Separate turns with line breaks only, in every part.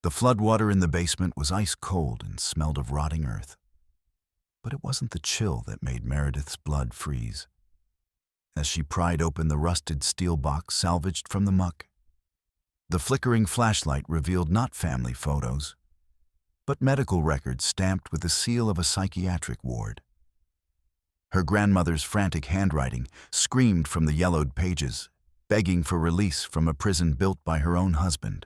The floodwater in the basement was ice cold and smelled of rotting earth. But it wasn't the chill that made Meredith's blood freeze. As she pried open the rusted steel box salvaged from the muck, the flickering flashlight revealed not family photos, but medical records stamped with the seal of a psychiatric ward. Her grandmother's frantic handwriting screamed from the yellowed pages, begging for release from a prison built by her own husband.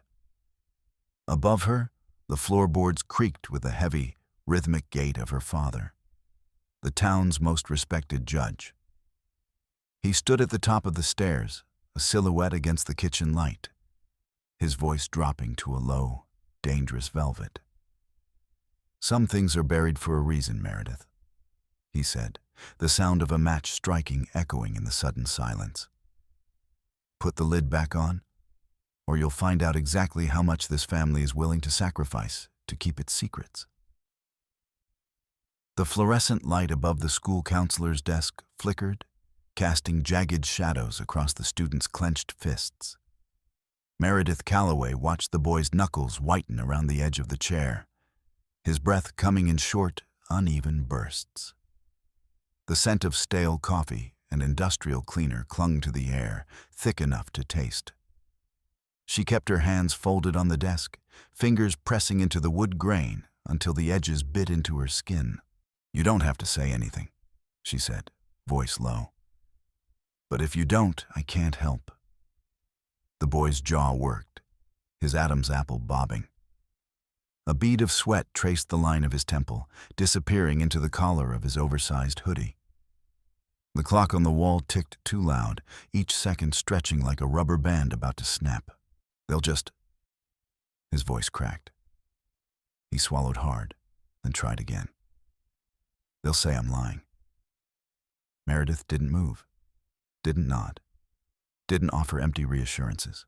Above her, the floorboards creaked with the heavy, rhythmic gait of her father, the town's most respected judge. He stood at the top of the stairs, a silhouette against the kitchen light, his voice dropping to a low, dangerous velvet. "Some things are buried for a reason, Meredith," he said, the sound of a match striking echoing in the sudden silence. "Put the lid back on, or you'll find out exactly how much this family is willing to sacrifice to keep its secrets." The fluorescent light above the school counselor's desk flickered, casting jagged shadows across the students' clenched fists. Meredith Calloway watched the boy's knuckles whiten around the edge of the chair, his breath coming in short, uneven bursts. The scent of stale coffee and industrial cleaner clung to the air, thick enough to taste. She kept her hands folded on the desk, fingers pressing into the wood grain until the edges bit into her skin. "You don't have to say anything," she said, voice low. "But if you don't, I can't help." The boy's jaw worked, his Adam's apple bobbing. A bead of sweat traced the line of his temple, disappearing into the collar of his oversized hoodie. The clock on the wall ticked too loud, each second stretching like a rubber band about to snap. "They'll just—" His voice cracked. He swallowed hard, then tried again. "They'll say I'm lying." Meredith didn't move, didn't nod, didn't offer empty reassurances.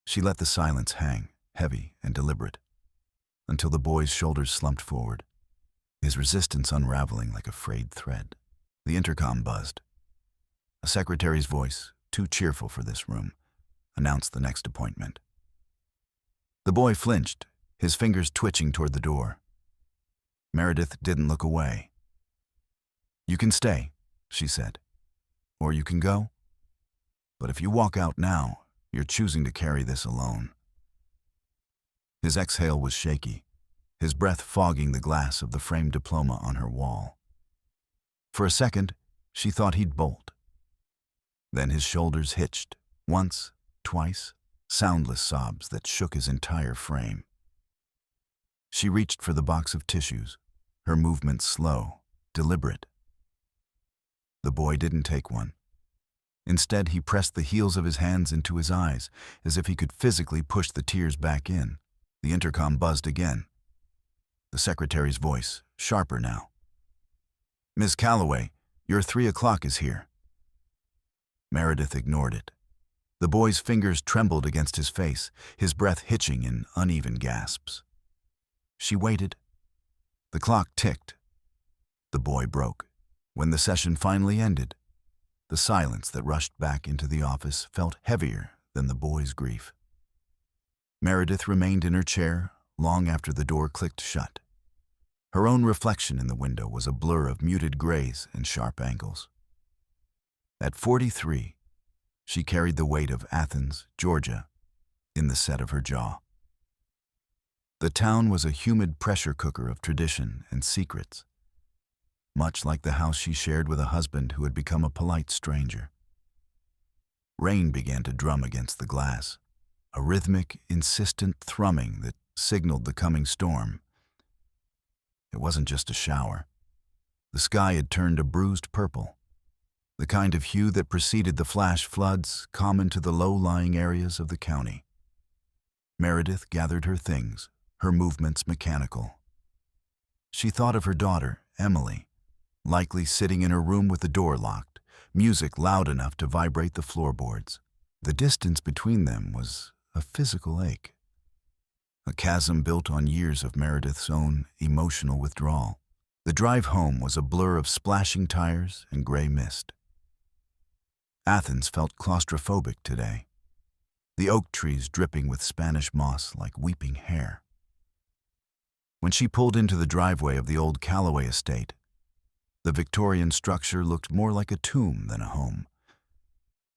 She let the silence hang, heavy and deliberate, until the boy's shoulders slumped forward, his resistance unraveling like a frayed thread. The intercom buzzed. A secretary's voice, too cheerful for this room, announced the next appointment. The boy flinched, his fingers twitching toward the door. Meredith didn't look away. "You can stay," she said, "or you can go. But if you walk out now, you're choosing to carry this alone." His exhale was shaky, his breath fogging the glass of the framed diploma on her wall. For a second, she thought he'd bolt. Then his shoulders hitched, once, twice, soundless sobs that shook his entire frame. She reached for the box of tissues, her movements slow, deliberate. The boy didn't take one. Instead, he pressed the heels of his hands into his eyes, as if he could physically push the tears back in. The intercom buzzed again. The secretary's voice, sharper now. "Ms. Calloway, your 3 o'clock is here." Meredith ignored it. The boy's fingers trembled against his face, his breath hitching in uneven gasps. She waited. The clock ticked. The boy broke. When the session finally ended, the silence that rushed back into the office felt heavier than the boy's grief. Meredith remained in her chair long after the door clicked shut. Her own reflection in the window was a blur of muted grays and sharp angles. At 43, she carried the weight of Athens, Georgia, in the set of her jaw. The town was a humid pressure cooker of tradition and secrets, much like the house she shared with a husband who had become a polite stranger. Rain began to drum against the glass, a rhythmic, insistent thrumming that signaled the coming storm. It wasn't just a shower. The sky had turned a bruised purple, the kind of hue that preceded the flash floods common to the low-lying areas of the county. Meredith gathered her things, her movements mechanical. She thought of her daughter, Emily, likely sitting in her room with the door locked, music loud enough to vibrate the floorboards. The distance between them was a physical ache, a chasm built on years of Meredith's own emotional withdrawal. The drive home was a blur of splashing tires and gray mist. Athens felt claustrophobic today. the oak trees dripping with Spanish moss like weeping hair. When she pulled into the driveway of the old Calloway estate, the Victorian structure looked more like a tomb than a home.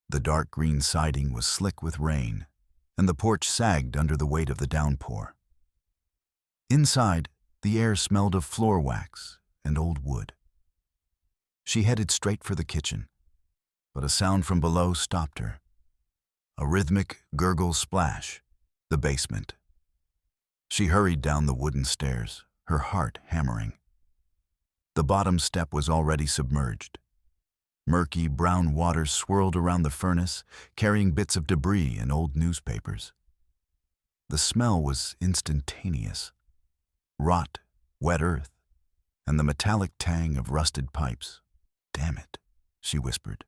The dark green siding was slick with rain, and the porch sagged under the weight of the downpour. Inside, the air smelled of floor wax and old wood. She headed straight for the kitchen, but a sound from below stopped her. A rhythmic gurgle splash, the basement. She hurried down the wooden stairs, her heart hammering. The bottom step was already submerged. Murky brown water swirled around the furnace, carrying bits of debris and old newspapers. The smell was instantaneous. Rot, wet earth, and the metallic tang of rusted pipes. "Damn it," she whispered,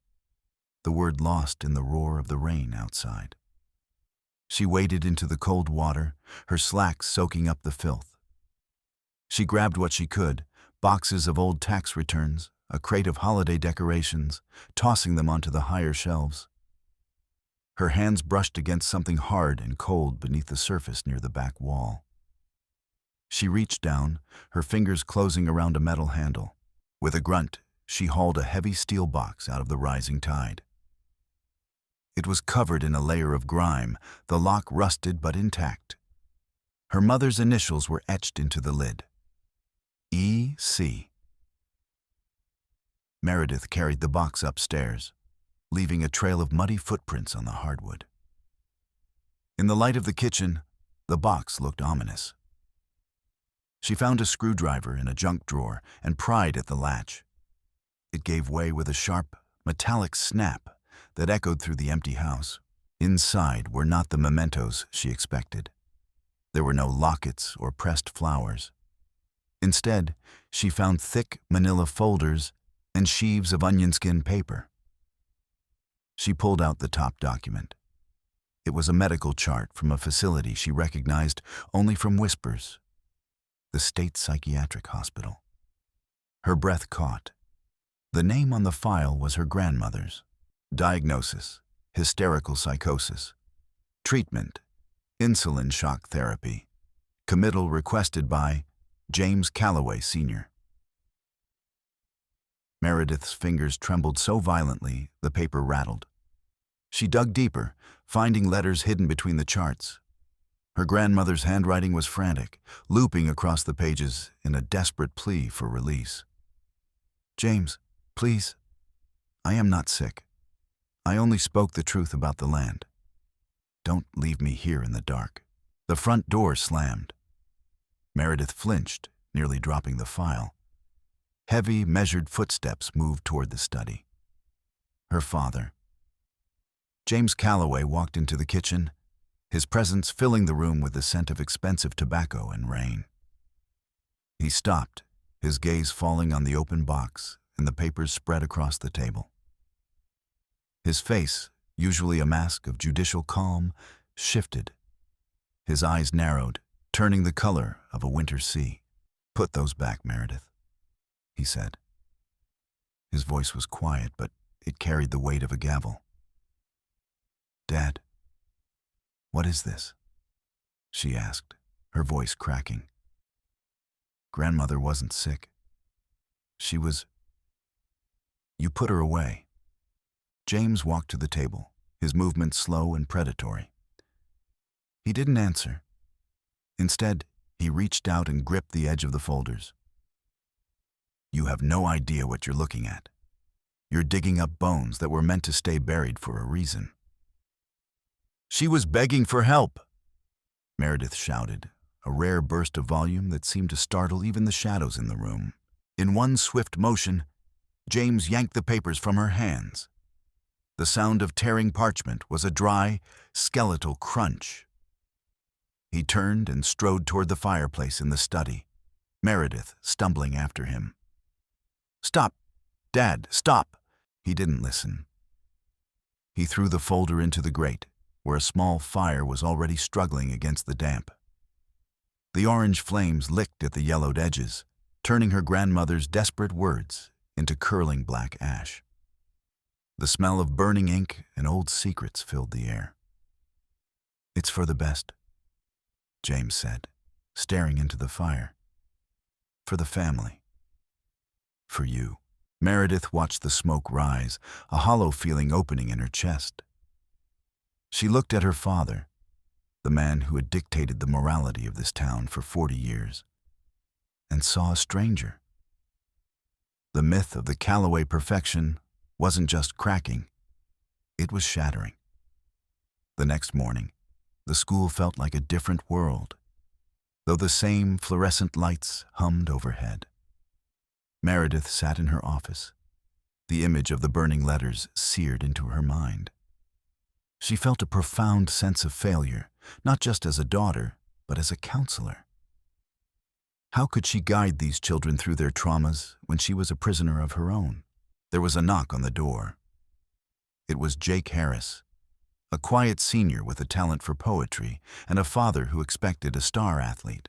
the word lost in the roar of the rain outside. She waded into the cold water, her slacks soaking up the filth. She grabbed what she could, boxes of old tax returns, a crate of holiday decorations, tossing them onto the higher shelves. Her hands brushed against something hard and cold beneath the surface near the back wall. She reached down, her fingers closing around a metal handle. With a grunt, she hauled a heavy steel box out of the rising tide. It was covered in a layer of grime, the lock rusted but intact. Her mother's initials were etched into the lid. E.C. Meredith carried the box upstairs, leaving a trail of muddy footprints on the hardwood. In the light of the kitchen, the box looked ominous. She found a screwdriver in a junk drawer and pried at the latch. It gave way with a sharp, metallic snap that echoed through the empty house. Inside were not the mementos she expected. There were no lockets or pressed flowers. Instead, she found thick manila folders and sheaves of onion skin paper. She pulled out the top document. It was a medical chart from a facility she recognized only from whispers. The State Psychiatric Hospital. Her breath caught. The name on the file was her grandmother's. Diagnosis: hysterical psychosis. Treatment: insulin shock therapy. Committal requested by James Calloway, Sr. Meredith's fingers trembled so violently the paper rattled. She dug deeper, finding letters hidden between the charts. Her grandmother's handwriting was frantic, looping across the pages in a desperate plea for release. "James, please. I am not sick. I only spoke the truth about the land. Don't leave me here in the dark." The front door slammed. Meredith flinched, nearly dropping the file. Heavy, measured footsteps moved toward the study. Her father. James Calloway walked into the kitchen, his presence filling the room with the scent of expensive tobacco and rain. He stopped, his gaze falling on the open box and the papers spread across the table. His face, usually a mask of judicial calm, shifted. His eyes narrowed, turning the color of a winter sea. "Put those back, Meredith," he said. His voice was quiet, but it carried the weight of a gavel. "Dad, what is this?" she asked, her voice cracking. "Grandmother wasn't sick. She was... You put her away." James walked to the table, his movements slow and predatory. He didn't answer. Instead, he reached out and gripped the edge of the folders. "You have no idea what you're looking at. You're digging up bones that were meant to stay buried for a reason." "She was begging for help," Meredith shouted, a rare burst of volume that seemed to startle even the shadows in the room. In one swift motion, James yanked the papers from her hands. The sound of tearing parchment was a dry, skeletal crunch. He turned and strode toward the fireplace in the study, Meredith stumbling after him. "Stop! Dad, stop!" He didn't listen. He threw the folder into the grate, where a small fire was already struggling against the damp. The orange flames licked at the yellowed edges, turning her grandmother's desperate words into curling black ash. The smell of burning ink and old secrets filled the air. It's for the best, James said, staring into the fire. For the family. For you. Meredith watched the smoke rise, a hollow feeling opening in her chest. She looked at her father, the man who had dictated the morality of this town for 40 years, and saw a stranger. The myth of the Calloway perfection wasn't just cracking, it was shattering. The next morning, the school felt like a different world, though the same fluorescent lights hummed overhead. Meredith sat in her office, the image of the burning letters seared into her mind. She felt a profound sense of failure, not just as a daughter, but as a counselor. How could she guide these children through their traumas when she was a prisoner of her own? There was a knock on the door. It was Jake Harris, a quiet senior with a talent for poetry and a father who expected a star athlete.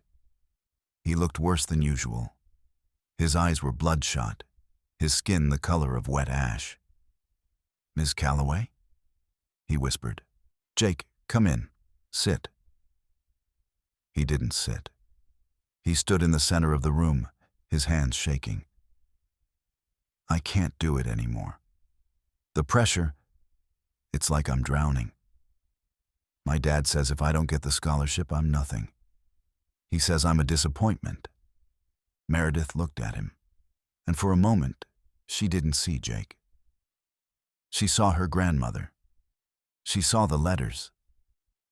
He looked worse than usual. His eyes were bloodshot, his skin the color of wet ash. "Ms. Calloway?" he whispered. "Jake, come in. Sit." He didn't sit. He stood in the center of the room, his hands shaking. "I can't do it anymore. The pressure, it's like I'm drowning. My dad says if I don't get the scholarship, I'm nothing. He says I'm a disappointment." Meredith looked at him, and for a moment, she didn't see Jake. She saw her grandmother. She saw the letters.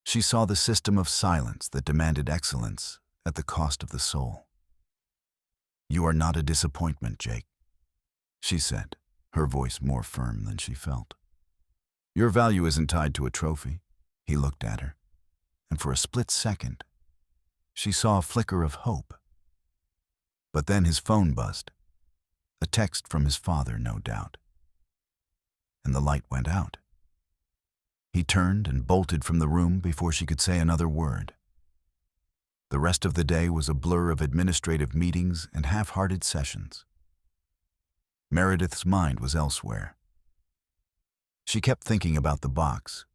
She saw the system of silence that demanded excellence at the cost of the soul. "You are not a disappointment, Jake," she said, her voice more firm than she felt. "Your value isn't tied to a trophy." He looked at her, and for a split second, she saw a flicker of hope. But then his phone buzzed, a text from his father, no doubt, and the light went out. He turned and bolted from the room before she could say another word. The rest of the day was a blur of administrative meetings and half-hearted sessions. Meredith's mind was elsewhere. She kept thinking about the box.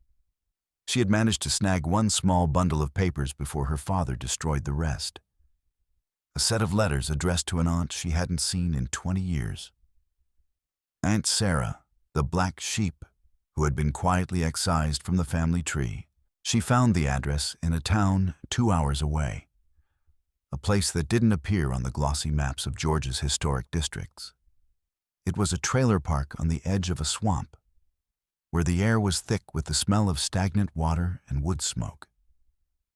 She had managed to snag one small bundle of papers before her father destroyed the rest. A set of letters addressed to an aunt she hadn't seen in 20 years. Aunt Sarah, the black sheep who had been quietly excised from the family tree. She found the address in a town 2 hours away, a place that didn't appear on the glossy maps of Georgia's historic districts. It was a trailer park on the edge of a swamp, where the air was thick with the smell of stagnant water and wood smoke.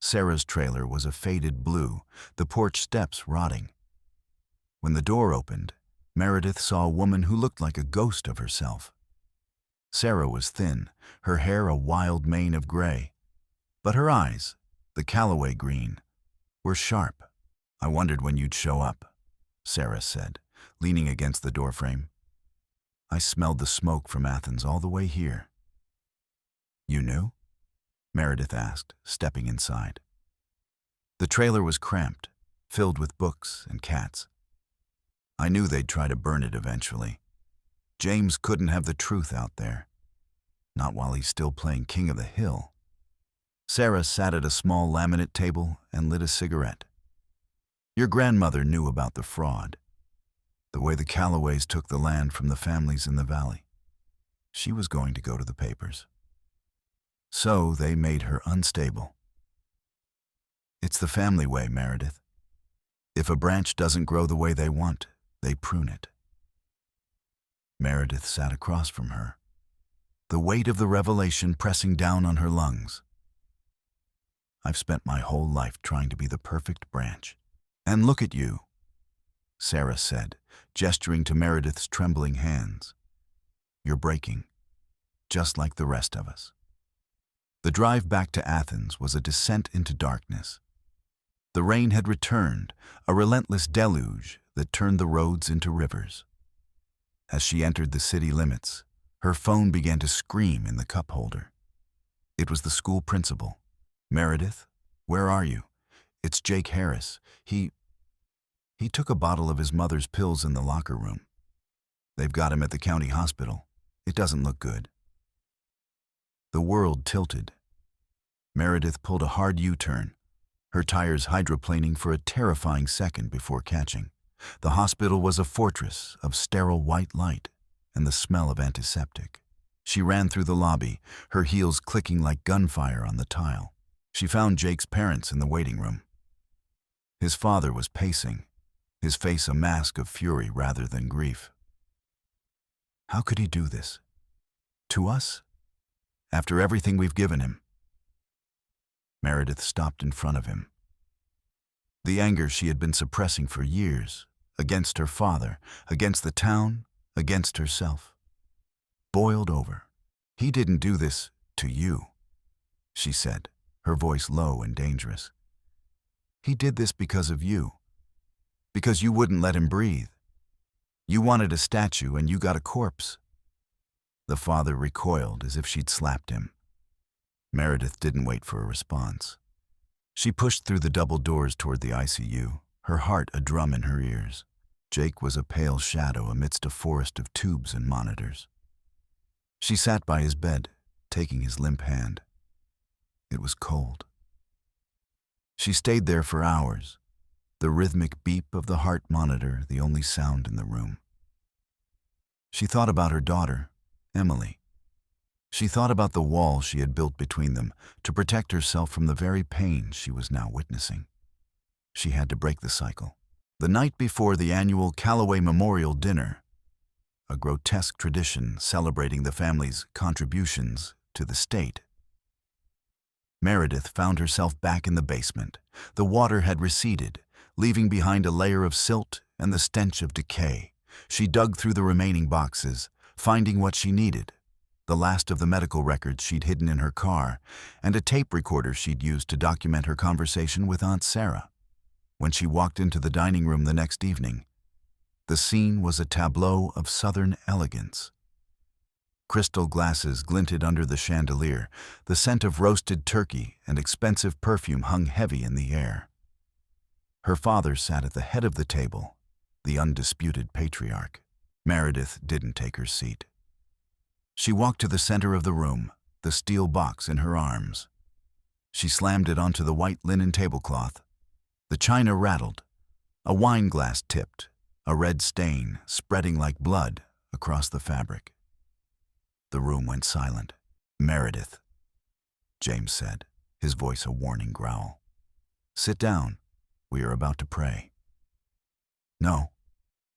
Sarah's trailer was a faded blue, the porch steps rotting. When the door opened, Meredith saw a woman who looked like a ghost of herself. Sarah was thin, her hair a wild mane of gray, but her eyes, the Calloway green, were sharp. "I wondered when you'd show up," Sarah said, leaning against the doorframe. "I smelled the smoke from Athens all the way here." "You knew?" Meredith asked, stepping inside. The trailer was cramped, filled with books and cats. "I knew they'd try to burn it eventually. James couldn't have the truth out there. Not while he's still playing King of the Hill." Sarah sat at a small laminate table and lit a cigarette. "Your grandmother knew about the fraud, the way the Calloways took the land from the families in the valley. She was going to go to the papers. So they made her unstable. It's the family way, Meredith. If a branch doesn't grow the way they want, they prune it." Meredith sat across from her, the weight of the revelation pressing down on her lungs. "I've spent my whole life trying to be the perfect branch. And look at you," Sarah said, gesturing to Meredith's trembling hands. "You're breaking, just like the rest of us." The drive back to Athens was a descent into darkness. The rain had returned, a relentless deluge that turned the roads into rivers. As she entered the city limits, her phone began to scream in the cup holder. It was the school principal. "Meredith, where are you? It's Jake Harris. He took a bottle of his mother's pills in the locker room. They've got him at the county hospital. It doesn't look good." The world tilted. Meredith pulled a hard U-turn, her tires hydroplaning for a terrifying second before catching. The hospital was a fortress of sterile white light and the smell of antiseptic. She ran through the lobby, her heels clicking like gunfire on the tile. She found Jake's parents in the waiting room. His father was pacing, his face a mask of fury rather than grief. How could he do this? To us? After everything we've given him? Meredith stopped in front of him. The anger she had been suppressing for years, against her father, against the town, against herself, boiled over. He didn't do this to you, she said, her voice low and dangerous. He did this because of you, because you wouldn't let him breathe. You wanted a statue and you got a corpse. The father recoiled as if she'd slapped him. Meredith didn't wait for a response. She pushed through the double doors toward the ICU, her heart a drum in her ears. Jake was a pale shadow amidst a forest of tubes and monitors. She sat by his bed, taking his limp hand. It was cold. She stayed there for hours, the rhythmic beep of the heart monitor the only sound in the room. She thought about her daughter, Emily. She thought about the wall she had built between them to protect herself from the very pain she was now witnessing. She had to break the cycle. The night before the annual Calloway Memorial Dinner, a grotesque tradition celebrating the family's contributions to the state, Meredith found herself back in the basement. The water had receded, leaving behind a layer of silt and the stench of decay. She dug through the remaining boxes, finding what she needed: the last of the medical records she'd hidden in her car, and a tape recorder she'd used to document her conversation with Aunt Sarah. When she walked into the dining room the next evening, the scene was a tableau of Southern elegance. Crystal glasses glinted under the chandelier, the scent of roasted turkey and expensive perfume hung heavy in the air. Her father sat at the head of the table, the undisputed patriarch. Meredith didn't take her seat. She walked to the center of the room, the steel box in her arms. She slammed it onto the white linen tablecloth. The china rattled, a wine glass tipped, a red stain spreading like blood across the fabric. The room went silent. "Meredith," James said, his voice a warning growl. "Sit down. We are about to pray." "No,"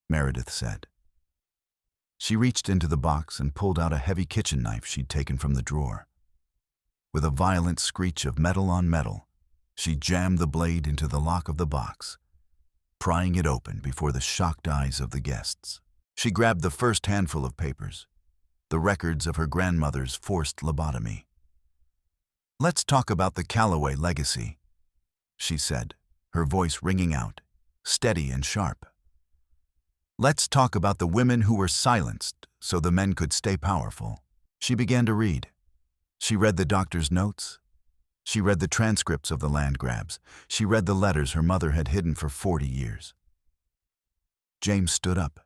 Meredith said. She reached into the box and pulled out a heavy kitchen knife she'd taken from the drawer. With a violent screech of metal on metal, she jammed the blade into the lock of the box, prying it open before the shocked eyes of the guests. She grabbed the first handful of papers, the records of her grandmother's forced lobotomy. "Let's talk about the Calloway legacy," she said, her voice ringing out, steady and sharp. "Let's talk about the women who were silenced so the men could stay powerful." She began to read. She read the doctor's notes. She read the transcripts of the land grabs. She read the letters her mother had hidden for 40 years. James stood up,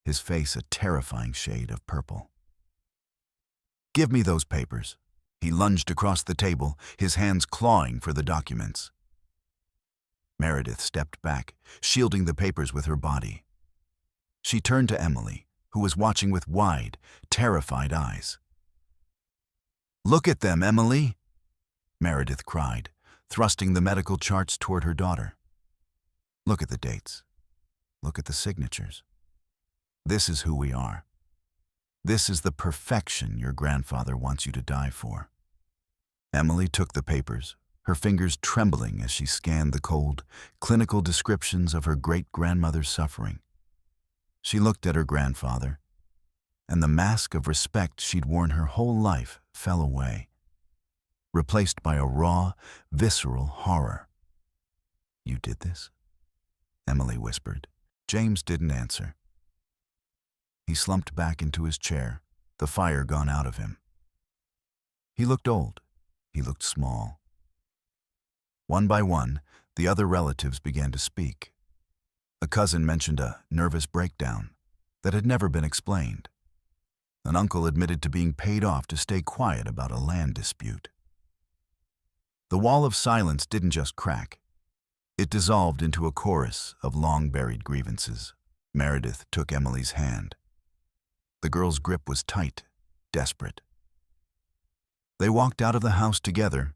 his face a terrifying shade of purple. "Give me those papers." He lunged across the table, his hands clawing for the documents. Meredith stepped back, shielding the papers with her body. She turned to Emily, who was watching with wide, terrified eyes. "Look at them, Emily," Meredith cried, thrusting the medical charts toward her daughter. "Look at the dates. Look at the signatures. This is who we are. This is the perfection your grandfather wants you to die for." Emily took the papers, her fingers trembling as she scanned the cold, clinical descriptions of her great-grandmother's suffering. She looked at her grandfather, and the mask of respect she'd worn her whole life fell away, replaced by a raw, visceral horror. "You did this?" Emily whispered. James didn't answer. He slumped back into his chair, the fire gone out of him. He looked old. He looked small. One by one, the other relatives began to speak. A cousin mentioned a nervous breakdown that had never been explained. An uncle admitted to being paid off to stay quiet about a land dispute. The wall of silence didn't just crack. It dissolved into a chorus of long-buried grievances. Meredith took Emily's hand. The girl's grip was tight, desperate. They walked out of the house together,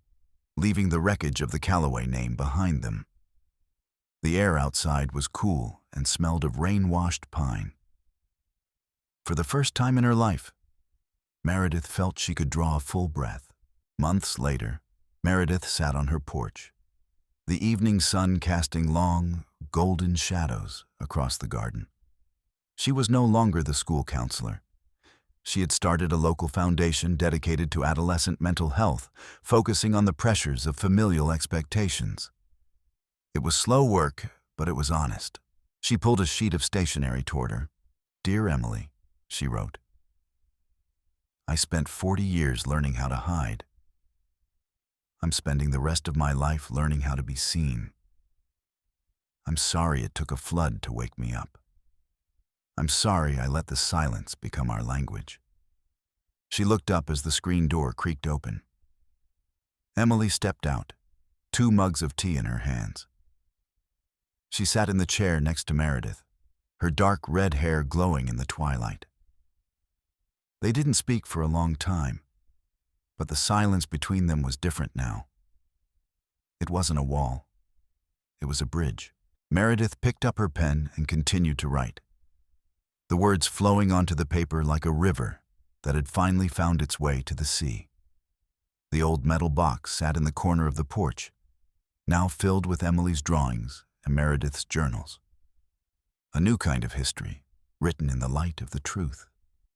leaving the wreckage of the Calloway name behind them. The air outside was cool and smelled of rain-washed pine. For the first time in her life, Meredith felt she could draw a full breath. Months later, Meredith sat on her porch, the evening sun casting long, golden shadows across the garden. She was no longer the school counselor. She had started a local foundation dedicated to adolescent mental health, focusing on the pressures of familial expectations. It was slow work, but it was honest. She pulled a sheet of stationery toward her. "Dear Emily," she wrote, "I spent 40 years learning how to hide. I'm spending the rest of my life learning how to be seen. I'm sorry it took a flood to wake me up. I'm sorry I let the silence become our language." She looked up as the screen door creaked open. Emily stepped out, 2 mugs of tea in her hands. She sat in the chair next to Meredith, her dark red hair glowing in the twilight. They didn't speak for a long time, but the silence between them was different now. It wasn't a wall. It was a bridge. Meredith picked up her pen and continued to write, the words flowing onto the paper like a river that had finally found its way to the sea. The old metal box sat in the corner of the porch, now filled with Emily's drawings and Meredith's journals. A new kind of history, written in the light of the truth.